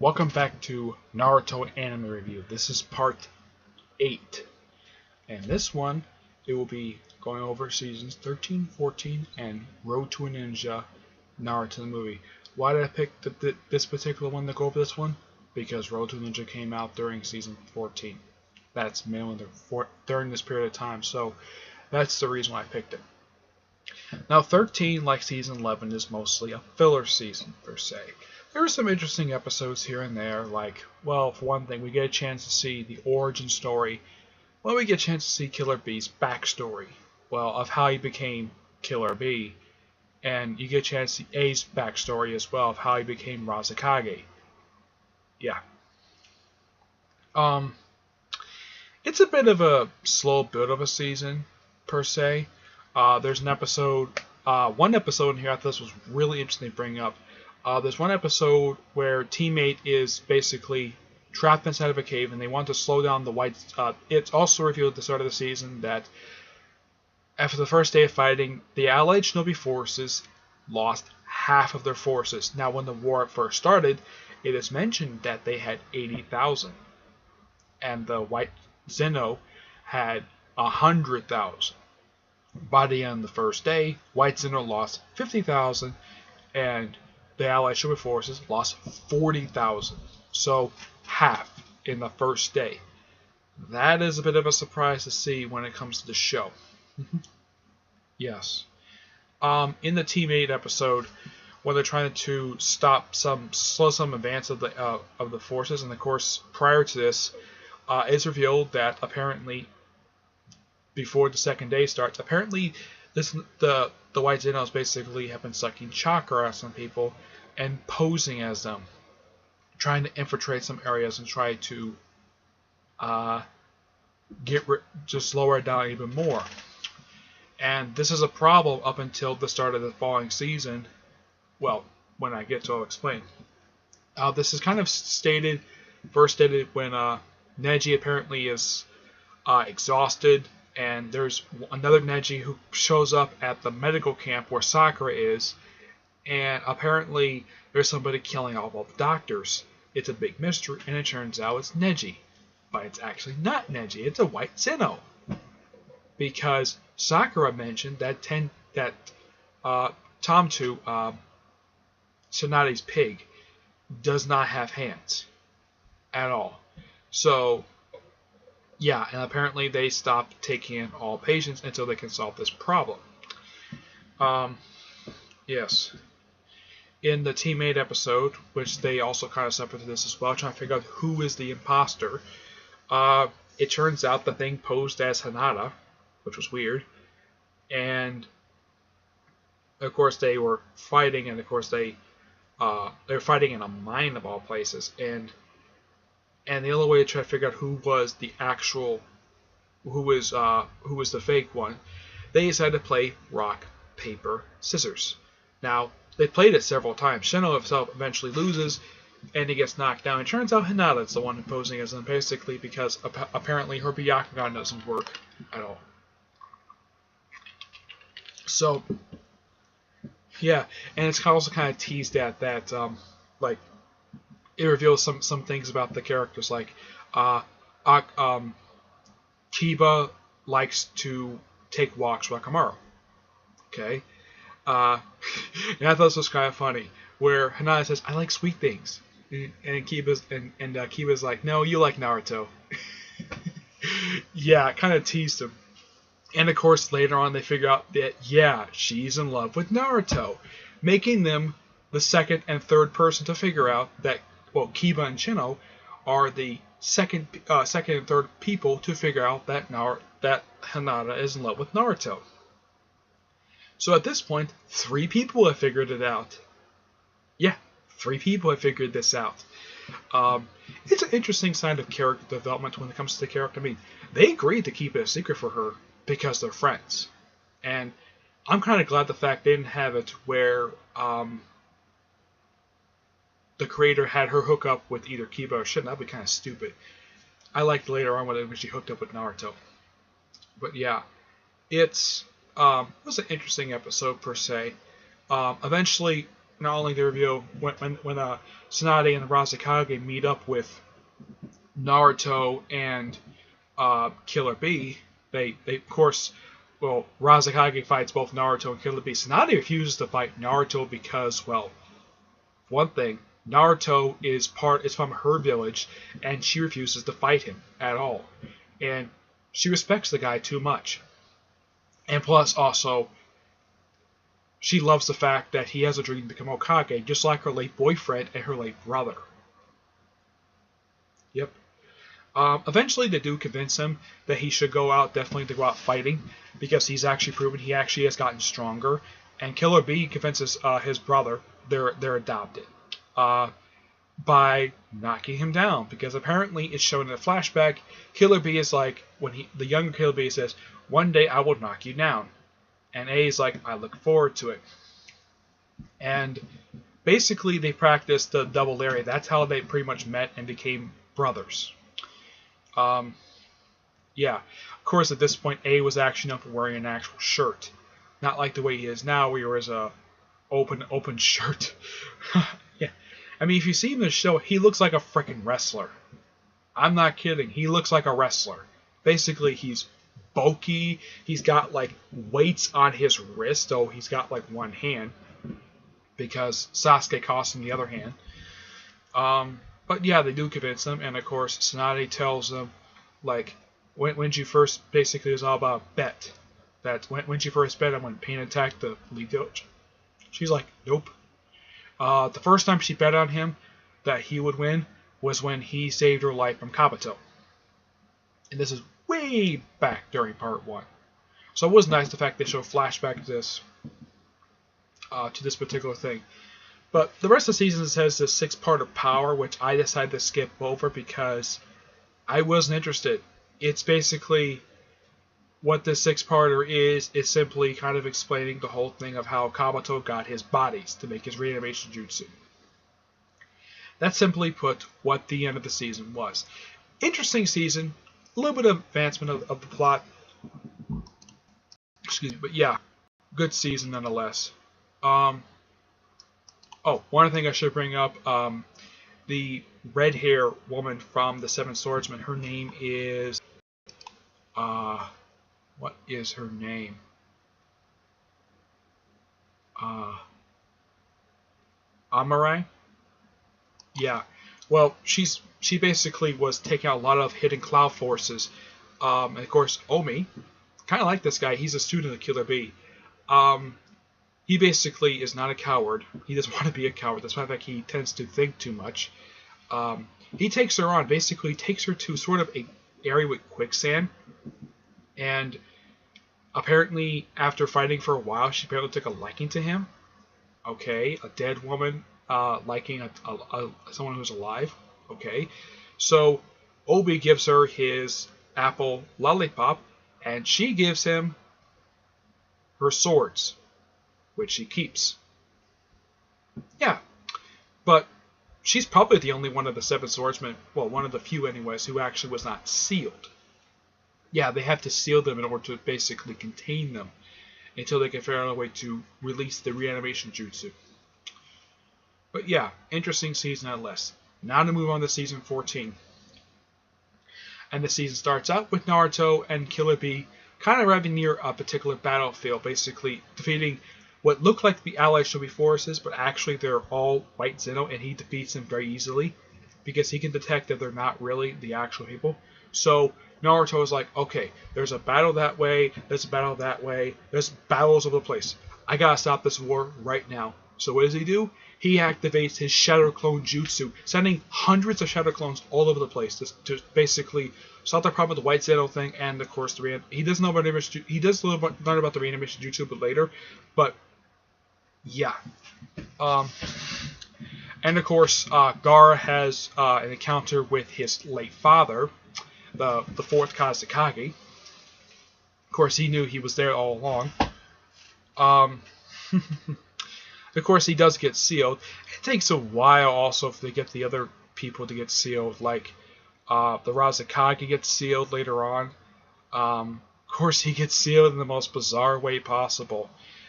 Welcome back to Naruto Anime Review. This is part 8. And this one, it will be going over seasons 13, 14, and Road to a Ninja Naruto the movie. Why did I pick this particular one to go over this one? Because Road to a Ninja came out during season 14. That's mainly during this period of time, so that's the reason why I picked it. Now 13, like season 11, is mostly a filler season, per se. There are some interesting episodes here and there, like, well, for one thing, we get a chance to see the origin story. Well, we get a chance to see Killer Bee's backstory, well, of how he became Killer Bee. And you get a chance to see A's backstory as well, of how he became Razakage. Yeah. It's a bit of a slow build of a season, per se. There's an episode, one episode in here I thought this was really interesting to bring up. There's one episode where teammate is basically trapped inside of a cave and they want to slow down the whites. It's also revealed at the start of the season that after the first day of fighting, the Allied Shinobi forces lost half of their forces. Now, when the war first started, it is mentioned that they had 80,000, and the White Zeno had 100,000. By the end of the first day, White Zeno lost 50,000, and the Allied Shinobi forces lost 40,000. So half in the first day. That is a bit of a surprise to see when it comes to the show. Yes. In the Team 8 episode, when they're trying to slow some advance of the forces, and of course prior to this, it's revealed that apparently before the second day starts, apparently the White Zenos basically have been sucking chakra out of some people and posing as them, trying to infiltrate some areas and try to just lower it down even more. And this is a problem up until the start of the following season. Well, when I get to it, I'll explain. This is kind of first stated when Neji apparently is exhausted, and there's another Neji who shows up at the medical camp where Sakura is, and apparently there's somebody killing all of the doctors. It's a big mystery, and it turns out it's Neji. But it's actually not Neji, it's a White Zeno. Because Sakura mentioned that Tomtu, Tsunade's pig, does not have hands at all. So, yeah, and apparently they stopped taking in all patients until they can solve this problem. Yes. In the Team 8 episode, which they also kind of separated this as well, trying to figure out who is the imposter, it turns out the thing posed as Hinata, which was weird, and of course they were fighting, and of course they were fighting in a mine of all places, and the only way to try to figure out who was the the fake one, they decided to play rock, paper, scissors. Now, they played it several times. Shino himself eventually loses, and he gets knocked down. It turns out Hinata is the one posing as him, basically because apparently her Byakugan doesn't work at all. So, yeah, and it's also kind of teased at that, like, it reveals some things about the characters, like Kiba likes to take walks with Akamaru. Okay, and I thought this was kind of funny, where Hinata says, "I like sweet things," and Kiba's like, "No, you like Naruto." Yeah, it kind of teased him. And of course, later on, they figure out that yeah, she's in love with Naruto, making them the second and third person to figure out that. Well, Kiba and Shino are the second and third people to figure out that Hinata is in love with Naruto. So at this point, 3 people have figured it out. Yeah, 3 people have figured this out. It's an interesting side of character development when it comes to the character. I mean, they agreed to keep it a secret for her because they're friends. And I'm kind of glad the fact they didn't have it where the creator had her hook up with either Kiba or Shin. That'd be kind of stupid. I liked later on when she hooked up with Naruto. But yeah, it was an interesting episode per se. Eventually, not only they reveal when Tsunade and Razakage meet up with Naruto and Killer Bee, they of course, well, Razakage fights both Naruto and Killer Bee. Tsunade refuses to fight Naruto because, well, one thing, Naruto is from her village, and she refuses to fight him at all, and she respects the guy too much. And plus, also, she loves the fact that he has a dream to become Hokage, just like her late boyfriend and her late brother. Yep. Eventually, they do convince him that he should definitely to go out fighting, because he's actually proven he actually has gotten stronger. And Killer Bee convinces his brother, they're adopted, by knocking him down, because apparently it's shown in a flashback. Killer Bee is like, the younger Killer Bee says, "One day I will knock you down," and A is like, "I look forward to it." And basically, they practiced the double lariat. That's how they pretty much met and became brothers. Yeah, of course, at this point, A was actually known for wearing an actual shirt, not like the way he is now, where he wears a open shirt. Yeah, I mean, if you see him in the show, he looks like a freaking wrestler. I'm not kidding. He looks like a wrestler. Basically, he's bulky. He's got like weights on his wrist, though he's got like one hand, because Sasuke cost him the other hand. But yeah, they do convince him, and of course, Tsunade tells them, like, when she first, basically, it was all about bet. That when she first bet him when Pain attacked the Elite Village. She's like, nope. The first time she bet on him that he would win was when he saved her life from Kabuto. And this is way back during part 1. So it was nice the fact they show flashback to this particular thing. But the rest of the season has this 6-part of Power, which I decided to skip over because I wasn't interested. It's basically what this 6-parter is simply kind of explaining the whole thing of how Kabuto got his bodies to make his reanimation jutsu. That's simply put what the end of the season was. Interesting season, a little bit of advancement of the plot. Excuse me, but yeah, good season nonetheless. Oh, one thing I should bring up, the red hair woman from the Seven Swordsmen, her name is, what is her name? Amarai? Yeah. Well, she basically was taking out a lot of hidden cloud forces. And of course, Omi, kind of like this guy, he's a student of Killer Bee. He basically is not a coward. He doesn't want to be a coward. That's why he tends to think too much. He takes her on, basically takes her to sort of a area with quicksand. And apparently, after fighting for a while, she apparently took a liking to him. Okay, a dead woman liking someone who's alive. Okay, so Obi gives her his apple lollipop, and she gives him her swords, which she keeps. Yeah, but she's probably the only one of the Seven Swordsmen, well, one of the few anyways, who actually was not sealed. Yeah, they have to seal them in order to basically contain them until they can figure out a way to release the reanimation jutsu. But yeah, interesting season nonetheless. Now to move on to season 14. And the season starts out with Naruto and Killer Bee kind of arriving near a particular battlefield, basically defeating what looked like the Allied Shinobi forces, but actually they're all white Zeno, and he defeats them very easily because he can detect that they're not really the actual people. So Naruto is like, okay, there's a battle that way, there's a battle that way, there's battles over the place. I gotta stop this war right now. So what does he do? He activates his Shadow Clone Jutsu, sending hundreds of Shadow Clones all over the place to basically solve the problem with the White Zeno thing, and of course he does know about he does learn about the reanimation jutsu, but later. But yeah, and of course Gaara has an encounter with his late father, the fourth Kazekage. Of course, he knew he was there all along. Of course, he does get sealed. It takes a while also if they get the other people to get sealed, like the Razakage gets sealed later on. Of course, he gets sealed in the most bizarre way possible.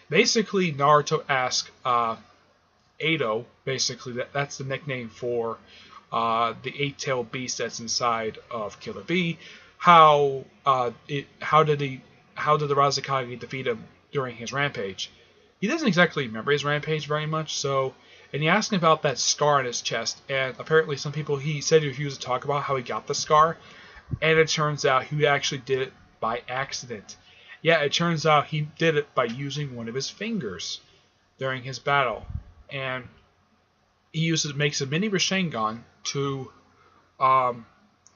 Basically, Naruto asks Ado, basically that's the nickname for the eight-tailed beast that's inside of Killer Bee. How did the Razakage defeat him during his rampage? He doesn't exactly remember his rampage very much, so. And he asked him about that scar on his chest, and apparently some people, he said he refused to talk about how he got the scar, and it turns out he actually did it by accident. Yeah, it turns out he did it by using one of his fingers during his battle, and he makes a mini Rasengan to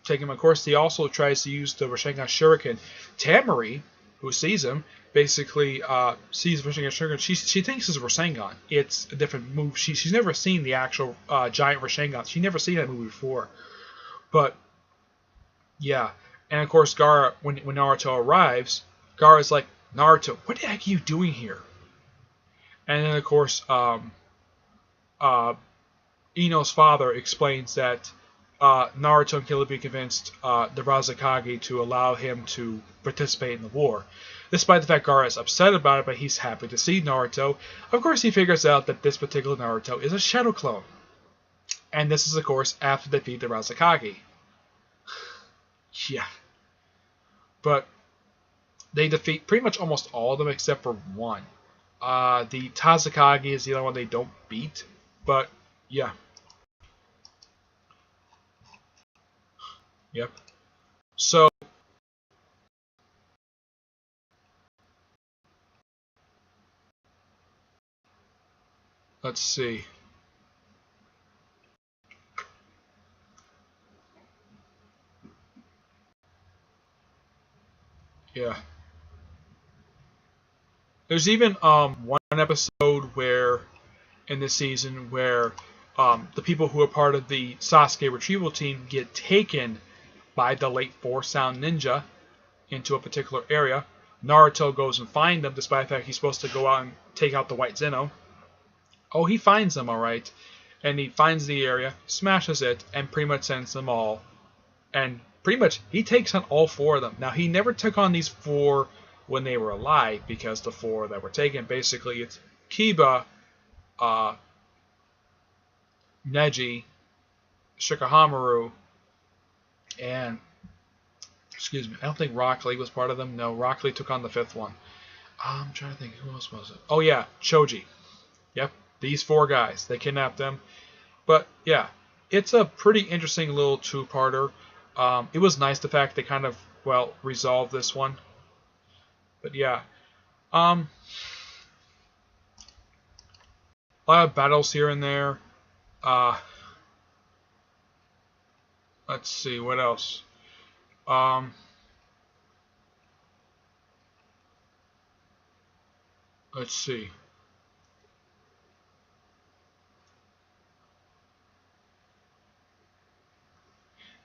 take him. Of course, he also tries to use the Rasengan Shuriken. Tamari, who sees him, basically sees Rasengan Shuriken. She thinks it's a Rasengan. It's a different move. She's never seen the actual giant Rasengan. She's never seen that movie before. But yeah, and of course, Gaara, when Naruto arrives, Gaara's like, Naruto, what the heck are you doing here? And then of course, Ino's father explains that Naruto and Killer Bee convinced the Razakage to allow him to participate in the war. Despite the fact Gaara is upset about it, but he's happy to see Naruto. Of course, he figures out that this particular Naruto is a shadow clone. And this is, of course, after they defeat the Razakage. Yeah. But they defeat pretty much almost all of them except for one. The Tazakage is the only one they don't beat. But, yeah. Yep. So, let's see. Yeah. There's even one episode where in this season where the people who are part of the Sasuke retrieval team get taken by the late Four Sound Ninja into a particular area. Naruto goes and finds them, despite the fact he's supposed to go out and take out the White Zeno. Oh, he finds them, alright. And he finds the area, smashes it, and pretty much sends them all. And pretty much, he takes on all four of them. Now, he never took on these four when they were alive, because the four that were taken, basically, it's Kiba, Neji, Shikahamaru, and excuse me, I don't think Rock Lee was part of them. No, Rock Lee took on the fifth one. I'm trying to think, who else was it? Oh yeah, Choji. Yep, these four guys. They kidnapped them. But yeah, it's a pretty interesting little two-parter. It was nice the fact they kind of, well, resolved this one. But yeah. A lot of battles here and there. Let's see, what else? Let's see.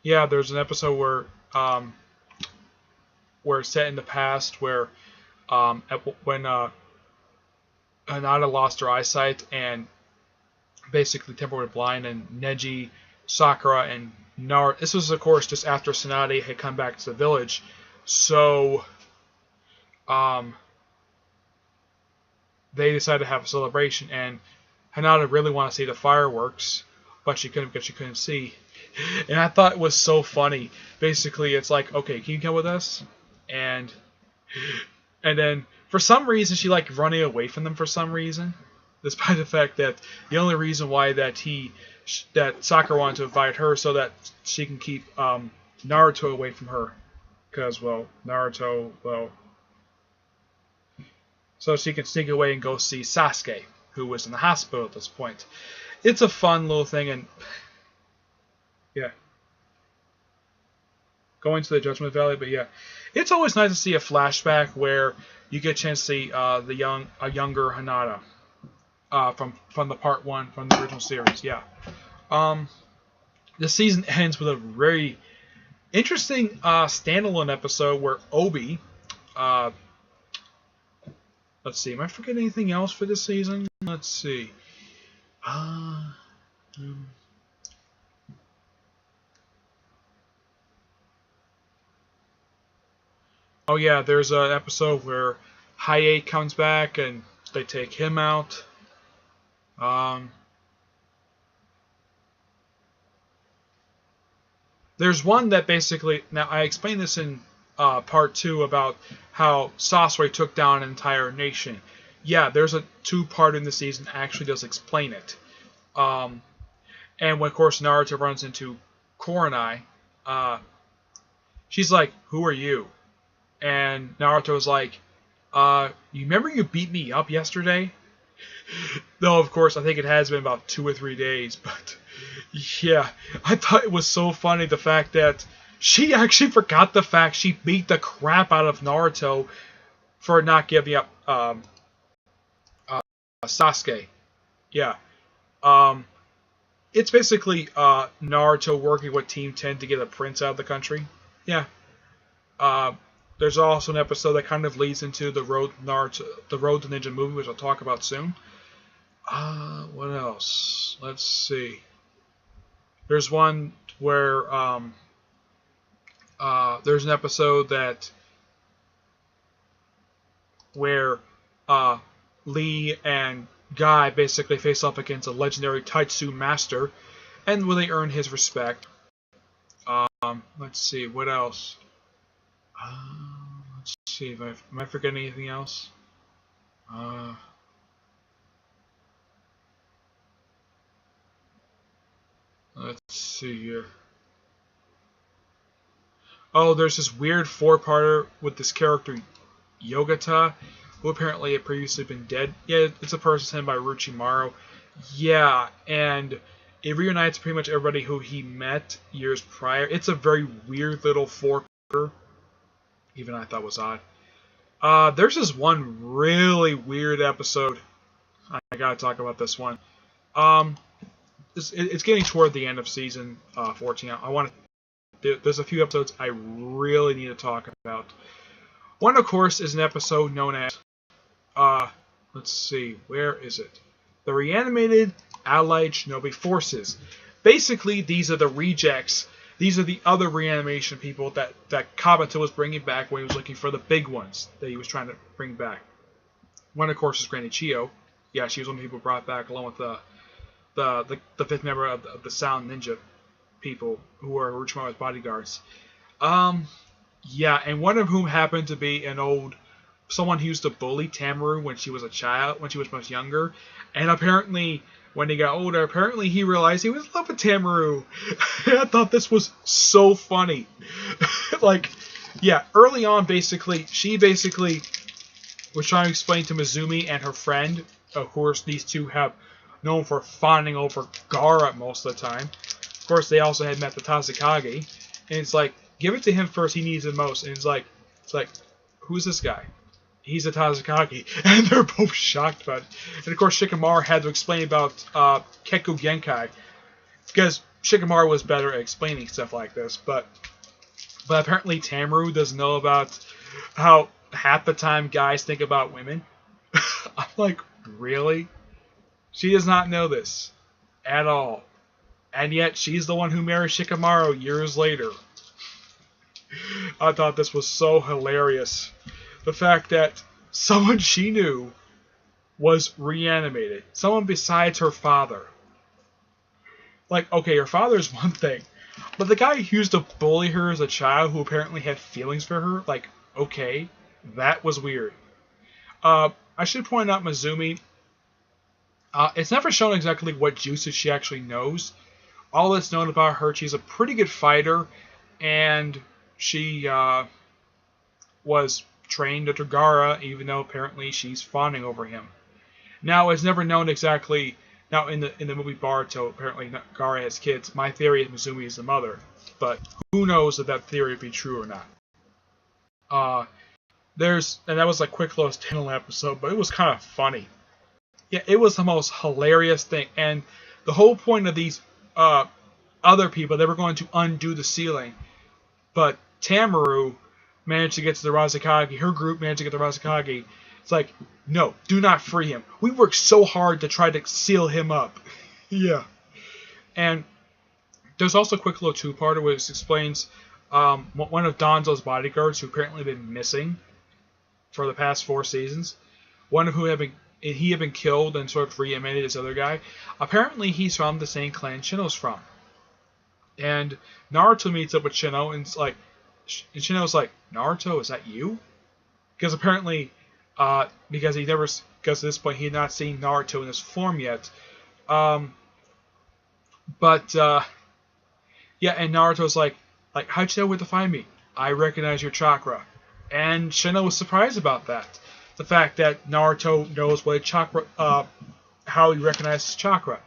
Yeah, there's an episode where it's set in the past where when Hinata lost her eyesight and basically temporarily blind, and Neji, Sakura, and Naruto. This was, of course, just after Tsunade had come back to the village. So, they decided to have a celebration, and Hinata really wanted to see the fireworks, but she couldn't because she couldn't see. And I thought it was so funny. Basically, it's like, okay, can you come with us? And then for some reason she like running away from them for some reason, despite the fact that the only reason why that Sakura wanted to invite her so that she can keep Naruto away from her, because Naruto so she can sneak away and go see Sasuke, who was in the hospital at this point. It's a fun little thing, and yeah. Going to the Judgment Valley, but yeah. It's always nice to see a flashback where you get a chance to see a younger Hinata from the part 1 from the original series, yeah. The season ends with a very interesting standalone episode where Obi, let's see, am I forgetting anything else for this season? Let's see. Oh yeah, there's an episode where Hiei comes back and they take him out. There's one that basically, now I explained this in part 2 about how Sasori took down an entire nation. Yeah, there's a 2-part in the season that actually does explain it. And when, of course, Naruto runs into Kurenai, she's like, "Who are you?" And Naruto's like, "You remember you beat me up yesterday?" Though, of course, I think it has been about 2 or 3 days, but yeah, I thought it was so funny the fact that she actually forgot the fact she beat the crap out of Naruto for not giving up Sasuke. Yeah. It's basically Naruto working with Team 10 to get a prince out of the country. Yeah. There's also an episode that kind of leads into the Road to Ninja movie, which I'll talk about soon. What else? Let's see. There's one where there's an episode where Lee and Guy basically face off against a legendary Taitsu master, and will they earn his respect? Let's see, what else? Let's see, am I forgetting anything else? Let's see here. Oh, there's this weird 4-parter with this character, Yogata, who apparently had previously been dead. Yeah, it's a person sent by Orochimaru. Yeah, and it reunites pretty much everybody who he met years prior. It's a very weird little 4-parter. Even I thought was odd. There's this one really weird episode. I gotta talk about this one. It's getting toward the end of season 14. There's a few episodes I really need to talk about. One, of course, is an episode known as let's see, where is it? The Reanimated Allied Shinobi Forces. Basically, these are the rejects. These are the other reanimation people that Kabuto was bringing back when he was looking for the big ones that he was trying to bring back. One, of course, is Granny Chiyo. Yeah, she was one of the people brought back along with the 5th member of the Sound Ninja people who were Orochimaru's bodyguards. Yeah, and one of whom happened to be someone who used to bully Tamaru when she was a child, when she was much younger, and apparently when he got older, apparently he realized he was in love with Tamaru. I thought this was so funny. Like, yeah, early on, she was trying to explain to Mizumi and her friend, of course, these two have known for fawning over Gaara most of the time. Of course, they also had met the Tazakage, and it's like, give it to him first, he needs it most. And it's like, who's this guy? He's a Tazakage, and they're both shocked about it. And of course, Shikamaru had to explain about Kekkō Genkai, because Shikamaru was better at explaining stuff like this. But apparently Tamaru doesn't know about how half the time guys think about women. I'm like, really? She does not know this at all. And yet, she's the one who married Shikamaru years later. I thought this was so hilarious. The fact that someone she knew was reanimated. Someone besides her father. Like, okay, her father's one thing. But the guy who used to bully her as a child, who apparently had feelings for her, like, okay, that was weird. I should point out Mizumi. It's never shown exactly what jutsu she actually knows. All that's known about her, she's a pretty good fighter, and she was trained under Gaara, even though apparently she's fawning over him. Now, it's never known exactly. Now, in the movie Boruto, apparently Gaara has kids. My theory is Mizumi is the mother, but who knows if that theory would be true or not. And that was like quick little standalone episode, but it was kind of funny. Yeah, it was the most hilarious thing, and the whole point of these other people, they were going to undo the sealing, but Tamaru managed to get to the Razakage. Her group managed to get to the Razakage. It's like, no, do not free him. We worked so hard to try to seal him up. Yeah. And there's also a quick little 2-parter which explains one of Danzo's bodyguards who apparently been missing for the past 4 seasons. One of who had been killed and sort of reanimated this other guy. Apparently he's from the same clan Shino's from. And Naruto meets up with Shino, and Shino's like, Naruto, is that you? Because apparently, because at this point he had not seen Naruto in his form yet. Yeah, and Naruto's like, how'd you know where to find me? I recognize your chakra. And Shino was surprised about that. The fact that Naruto knows what a chakra, how he recognizes chakra.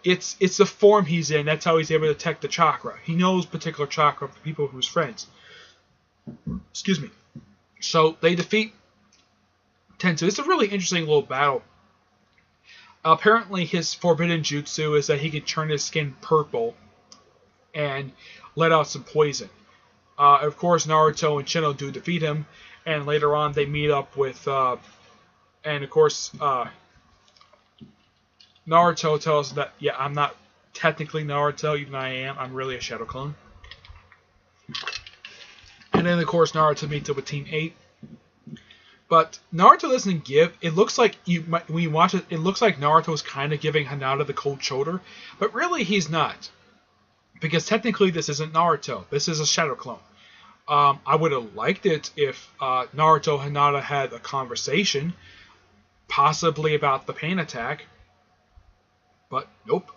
It's the form he's in. That's how he's able to detect the chakra. He knows particular chakra for people who's friends. Excuse me. So they defeat Tensu. It's a really interesting little battle. Apparently, his forbidden jutsu is that he can turn his skin purple and let out some poison. Of course, Naruto and Shino do defeat him, and later on they meet up with, and of course, Naruto tells that, yeah, I'm not technically Naruto, even though I am. I'm really a shadow clone. And then, of course, Naruto meets up with Team 8. But Naruto doesn't give. It looks like when you watch it, it looks like Naruto is kind of giving Hinata the cold shoulder, but really he's not. Because technically this isn't Naruto. This is a shadow clone. I would have liked it if Naruto and Hinata had a conversation, possibly about the pain attack. But nope,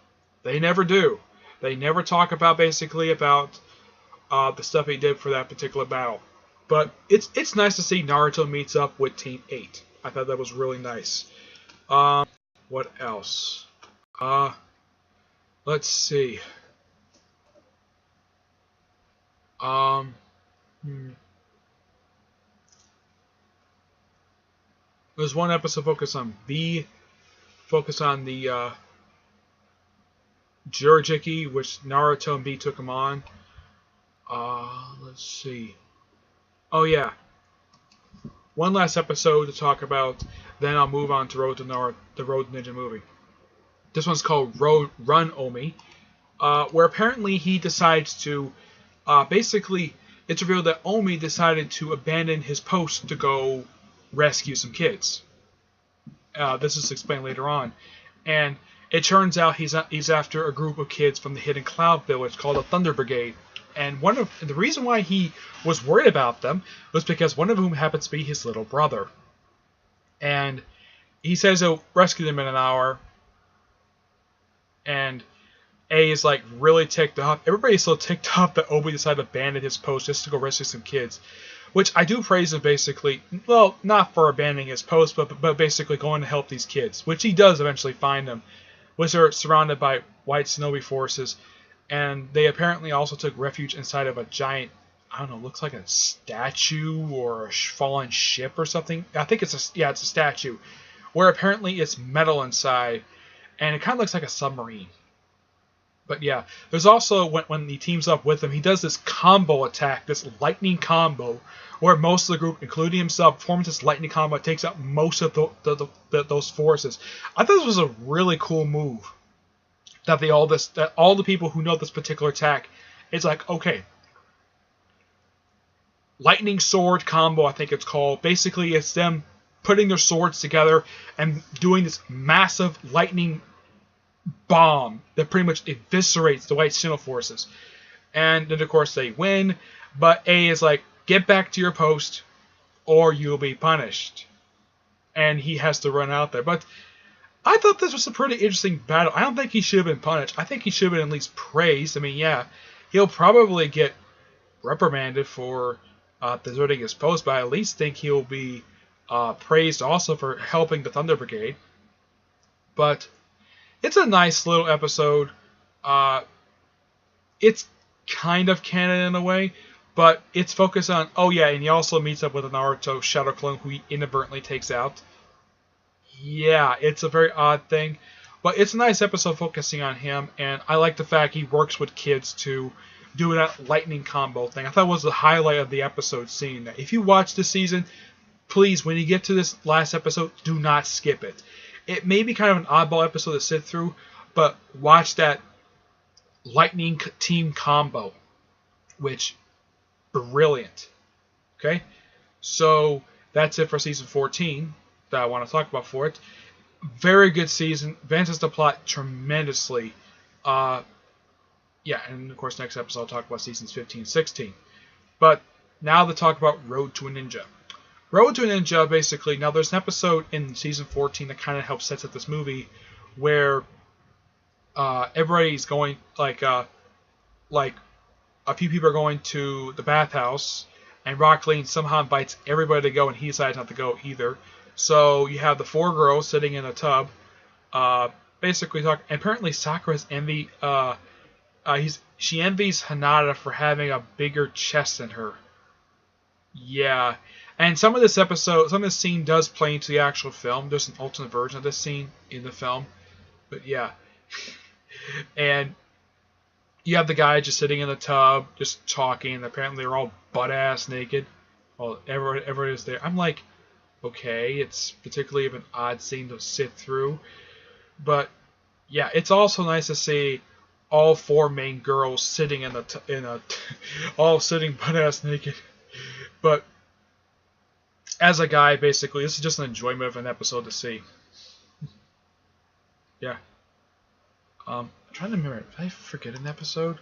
they never do. They never talk about the stuff he did for that particular battle. But it's nice to see Naruto meets up with Team 8. I thought that was really nice. What else? Let's see. There's one episode focused on the Jirajiki, which Naruto and B took him on. Let's see. Oh yeah. One last episode to talk about, then I'll move on to the Road Ninja movie. This one's called Run Omi, where apparently he decides to, basically, it's revealed that Omi decided to abandon his post to go rescue some kids. This is explained later on. And it turns out he's after a group of kids from the Hidden Cloud Village called the Thunder Brigade. And the reason why he was worried about them was because one of whom happens to be his little brother. And he says he'll rescue them in an hour. And A is like really ticked off. Everybody's so ticked off that Obi decided to abandon his post just to go rescue some kids. Which I do praise him basically. Well, not for abandoning his post, but basically going to help these kids. Which he does eventually find them. Which are surrounded by white shinobi forces. And they apparently also took refuge inside of a giant, I don't know, looks like a statue or a fallen ship or something. I think it's a statue. Where apparently it's metal inside. And it kind of looks like a submarine. But yeah, there's also, when he teams up with him, he does this combo attack, this lightning combo, where most of the group, including himself, forms this lightning combo that takes out most of those forces. I thought this was a really cool move. That all the people who know this particular attack, it's like, okay, lightning sword combo, I think it's called. Basically, it's them putting their swords together and doing this massive lightning bomb that pretty much eviscerates the white Shino forces. And then, of course, they win. But A is like, get back to your post or you'll be punished. And he has to run out there. But I thought this was a pretty interesting battle. I don't think he should have been punished. I think he should have been at least praised. I mean, yeah, he'll probably get reprimanded for deserting his post, but I at least think he'll be praised also for helping the Thunder Brigade. But it's a nice little episode. It's kind of canon in a way, but it's focused on, oh yeah, and he also meets up with a Naruto shadow clone who he inadvertently takes out. Yeah, it's a very odd thing, but it's a nice episode focusing on him, and I like the fact he works with kids to do that lightning combo thing. I thought it was the highlight of the episode, seeing that. If you watch this season, please, when you get to this last episode, do not skip it. It may be kind of an oddball episode to sit through, but watch that lightning team combo, which, brilliant. Okay, so that's it for season 14 that I want to talk about for it. Very good season. Advances the plot tremendously. Yeah, yeah, and of course next episode I'll talk about seasons 15 and 16. But now to talk about Road to a Ninja. Road to a Ninja, basically, now there's an episode in season 14 that kind of helps set up this movie where everybody's going, like a few people are going to the bathhouse, and Rock Lee somehow invites everybody to go, and he decides not to go either. So you have the 4 girls sitting in a tub, basically talking. Apparently, Sakura's envy. She envies Hinata for having a bigger chest than her. Yeah, and some of this scene does play into the actual film. There's an alternate version of this scene in the film, but yeah, and you have the guy just sitting in the tub, just talking, and apparently they're all butt-ass naked. Well, everyone is there. I'm like, okay, it's particularly of an odd scene to sit through. But, yeah, it's also nice to see all 4 main girls sitting all sitting butt-ass naked. But, as a guy, basically, this is just an enjoyment of an episode to see. Yeah. I'm trying to remember. Did I forget an episode?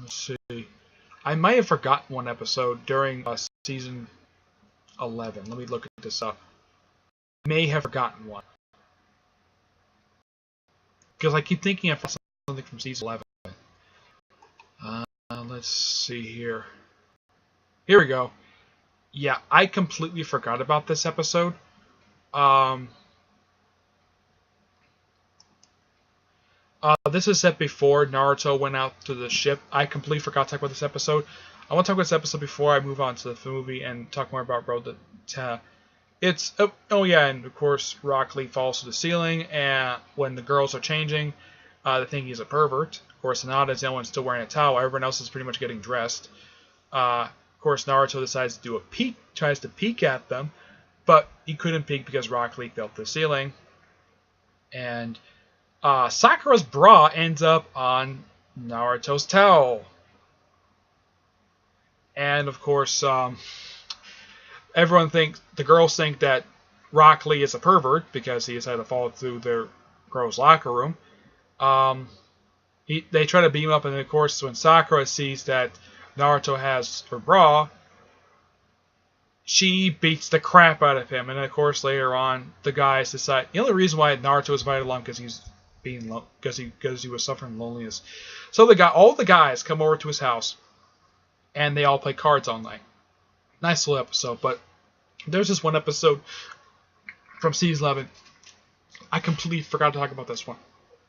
Let's see. I might have forgotten one episode during season 11. Let me look at this up. I may have forgotten one. Because I keep thinking of something from season 11. Let's see here. Here we go. Yeah, I completely forgot about this episode. This is set before Naruto went out to the ship. I completely forgot to talk about this episode. I want to talk about this episode before I move on to the movie and talk more about Road to... It's... Oh yeah, and of course, Rock Lee falls to the ceiling, and when the girls are changing, they think he's a pervert. Of course, Hinata's the only one still wearing a towel. Everyone else is pretty much getting dressed. Of course, Naruto decides to do a peek, tries to peek at them, but he couldn't peek because Rock Lee fell to the ceiling. And... Sakura's bra ends up on Naruto's towel. And of course, the girls think that Rock Lee is a pervert because he decided to fall through their girls' locker room. They try to beam him up, and of course, when Sakura sees that Naruto has her bra, she beats the crap out of him. And of course, later on, the guys decide the only reason why Naruto was invited along because he was suffering loneliness. So all the guys come over to his house, and they all play cards all night. Nice little episode, but there's this one episode from season 11. I completely forgot to talk about this one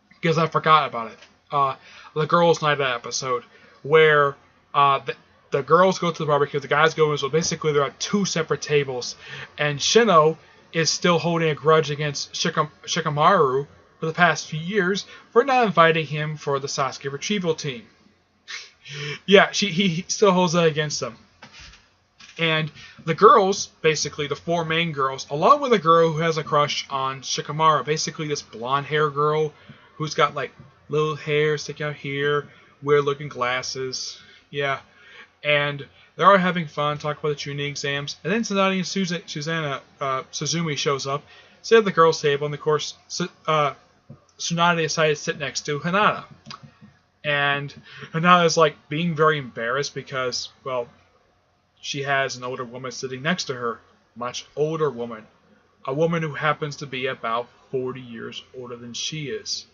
because I forgot about it. The girls' night episode where the girls go to the barbecue, the guys go in. So basically, they're at 2 separate tables, and Shino is still holding a grudge against Shikamaru for the past few years for not inviting him for the Sasuke retrieval team. Yeah, he still holds that against them. And the girls, basically the 4 main girls, along with a girl who has a crush on Shikamaru, basically this blonde hair girl who's got like little hair sticking out here, weird looking glasses. Yeah. And they're all having fun, talking about the tuning exams. And then Tsunade and Suzumi shows up, sit at the girls' table, and of course, Tsunade decided to sit next to Hinata. And Hinata's like being very embarrassed because, well, she has an older woman sitting next to her. Much older woman. A woman who happens to be about 40 years older than she is.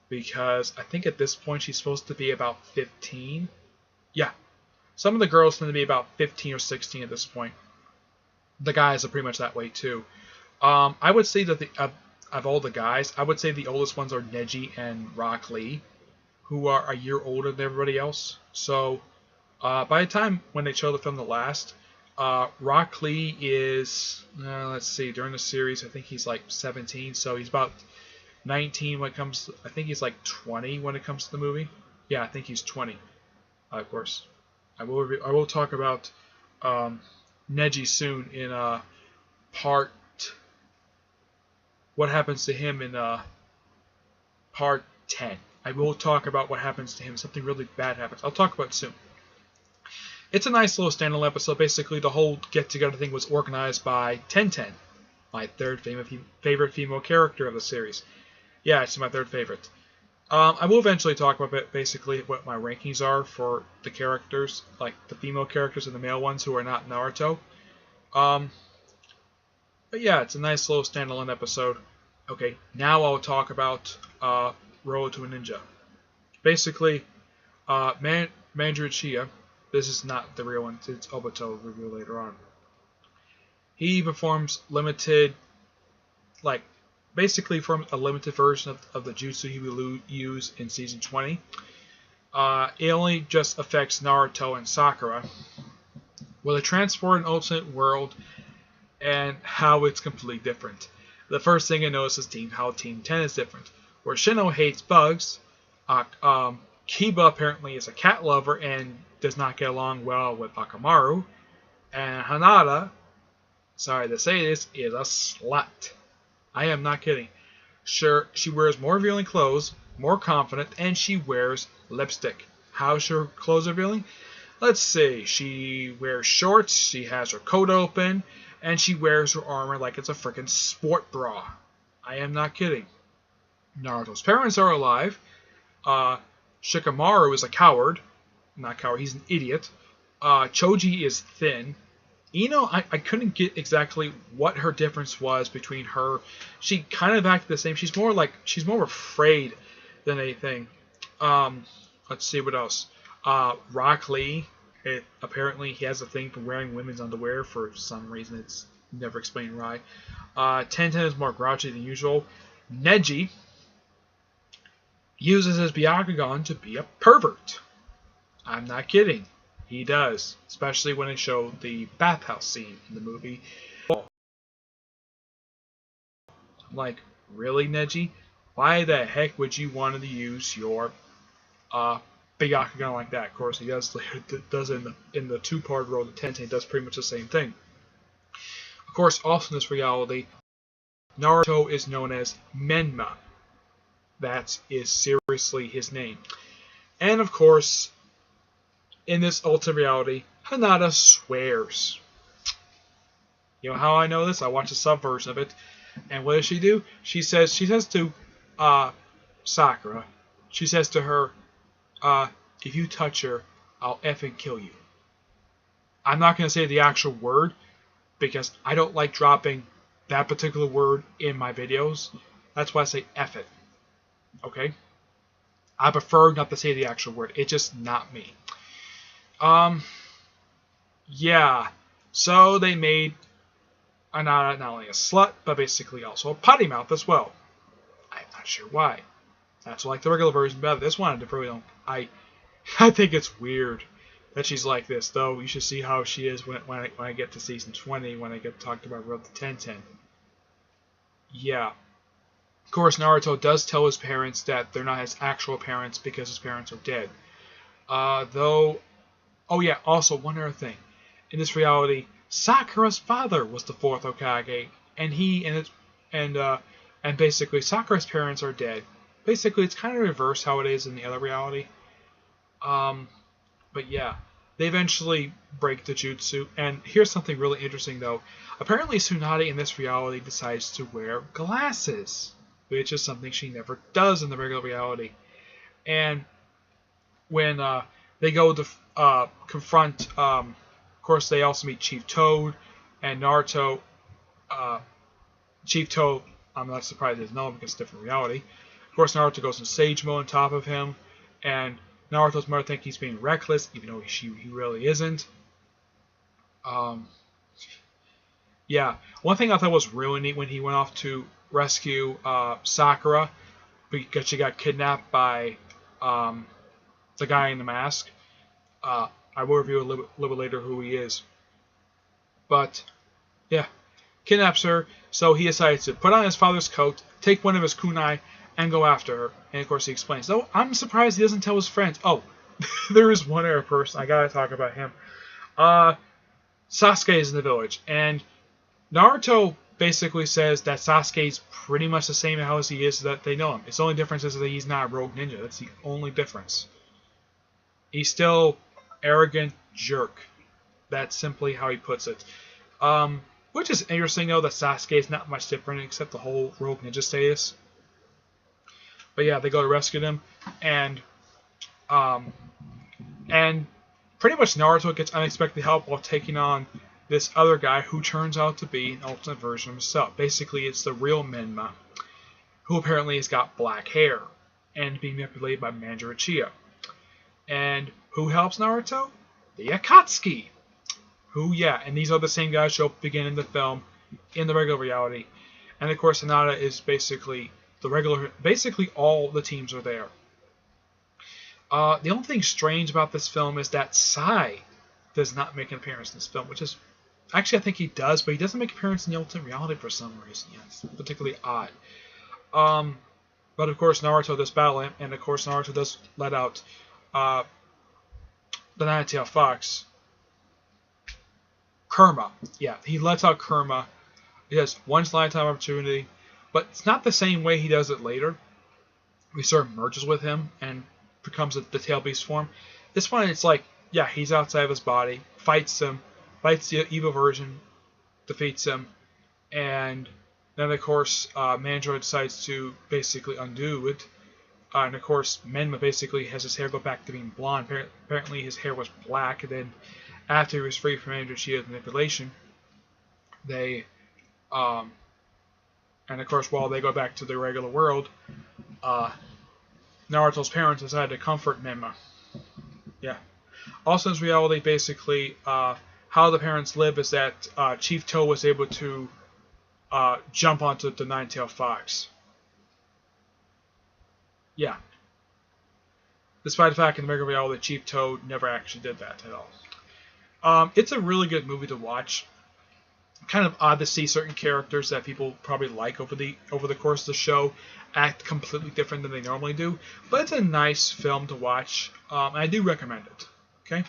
Because I think at this point she's supposed to be about 15. Yeah. Some of the girls tend to be about 15 or 16 at this point. The guys are pretty much that way too. I would say that of all the guys, I would say the oldest ones are Neji and Rock Lee, who are a year older than everybody else. So, by the time when they show the film the last, Rock Lee is, let's see, during the series, I think he's like 17, so he's about 19 when it comes, I think he's like 20 when it comes to the movie. Yeah, I think he's 20, of course. I will talk about Neji soon in part, what happens to him in part 10. I will talk about what happens to him. Something really bad happens. I'll talk about it soon. It's a nice little standalone episode. Basically, the whole get-together thing was organized by Ten, my third favorite female character of the series. Yeah, she's my third favorite. I will eventually talk about basically what my rankings are for the characters, like the female characters and the male ones who are not Naruto. Um, but yeah, it's a nice little standalone episode. Okay, now I'll talk about Road to a Ninja. Basically, Mandru Chia, this is not the real one, it's Obito reveal later on. He performs limited, like, basically from a limited version of the jutsu he will use in season 20. It only just affects Naruto and Sakura. Well, they transport an alternate world and how it's completely different. The first thing I notice is how Team 10 is different. Where Shino hates bugs, Kiba apparently is a cat lover and does not get along well with Akamaru, and Hanada, sorry to say this, is a slut. I am not kidding. Sure, she wears more revealing clothes, more confident, and she wears lipstick. How's her clothes revealing? Let's see. She wears shorts, she has her coat open, and she wears her armor like it's a freaking sport bra. I am not kidding. Naruto's parents are alive. Shikamaru is a coward. Not coward, he's an idiot. Choji is thin. I couldn't get exactly what her difference was between her. She kind of acted the same. She's more afraid than anything. Let's see what else. Rock Lee, apparently he has a thing for wearing women's underwear for some reason. It's never explained why. Tenten is more grouchy than usual. Neji uses his Byakugan to be a pervert. I'm not kidding. He does, especially when they show the bathhouse scene in the movie. I'm like, really, Neji? Why the heck would you want to use your Byakugan like that? Of course, he does in the two-part Road to Tenten. He does pretty much the same thing. Of course, also in this reality, Naruto is known as Menma. That is seriously his name. And of course, in this alternate reality, Hanada swears. You know how I know this? I watched a subversion of it. And what does she do? She says to Sakura, she says to her, if you touch her, I'll effing kill you. I'm not going to say the actual word, because I don't like dropping that particular word in my videos. That's why I say F it. Okay? I prefer not to say the actual word. It's just not me. Yeah. So they made Hanada not only a slut, but basically also a potty mouth as well. I'm not sure why. That's like the regular version better. This one I think it's weird that she's like this, though. You should see how she is when I get to season 20, when I get talked about Road to Tenten. Yeah. Of course, Naruto does tell his parents that they're not his actual parents because his parents are dead. Though, oh yeah, also one other thing. In this reality, Sakura's father was the fourth Hokage, and basically Sakura's parents are dead. Basically, it's kind of reverse how it is in the other reality. But yeah, they eventually break the jutsu, and here's something really interesting though. Apparently, Tsunade in this reality decides to wear glasses, which is something she never does in the regular reality. And when they go to confront, of course, they also meet Chief Toad and Naruto. Chief Toad, I'm not surprised there's no, because it's a different reality. Of course, Naruto goes in Sage Mode on top of him, and Naruto's mother thinks he's being reckless, even though he really isn't. Yeah, one thing I thought was really neat when he went off to rescue Sakura, because she got kidnapped by the guy in the mask. I will review a little bit later who he is. But, yeah, kidnaps her, so he decides to put on his father's coat, take one of his kunai, and go after her. And of course he explains, though I'm surprised he doesn't tell his friends. Oh, there is one other person, I gotta talk about him. Sasuke is in the village, and Naruto basically says that Sasuke is pretty much the same as he is, so that they know him. Its only difference is that he's not a rogue ninja. That's the only difference. He's still arrogant jerk. That's simply how he puts it. Which is interesting, though, that Sasuke is not much different except the whole rogue ninja status. But yeah, they go to rescue them, and um, and pretty much Naruto gets unexpected help while taking on this other guy who turns out to be an alternate version of himself. Basically, it's the real Menma, who apparently has got black hair and being manipulated by Manager Uchiha. And who helps Naruto? The Akatsuki. Who, yeah, and these are the same guys who show up beginning the film in the regular reality. And of course, Hinata is basically the regular. Basically, all the teams are there. The only thing strange about this film is that Sai does not make an appearance in this film, which is actually I think he does, but he doesn't make an appearance in the Ultimate Reality for some reason. Yeah, it's particularly odd. But of course, Naruto does battle him, and of course, Naruto does let out the Nine-Tailed Fox. Kurama. Yeah, he lets out Kurama. He has once lifetime opportunity, but it's not the same way he does it later. He sort of merges with him and becomes the tail beast form. This one, it's like, yeah, he's outside of his body, fights him, fights the evil version, defeats him, and then of course Mandroid decides to basically undo it. And of course Menma basically has his hair go back to being blonde. Apparently his hair was black, and then after he was free from Manager Uchiha's manipulation, they and of course while they go back to the regular world, Naruto's parents decided to comfort Menma. Yeah. Also, in reality, basically, how the parents live is that Chief Toe was able to jump onto the Nine-Tailed Fox. Yeah. Despite the fact in the regular reality, Chief Toe never actually did that at all. It's a really good movie to watch. Kind of odd to see certain characters that people probably like over the course of the show act completely different than they normally do, but it's a nice film to watch. And I do recommend it. Okay,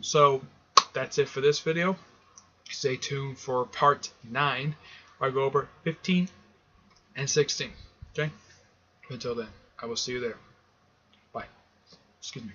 so that's it for this video. Stay tuned for part 9, where I go over 15 and 16. Okay, until then, I will see you there. Bye. Excuse me.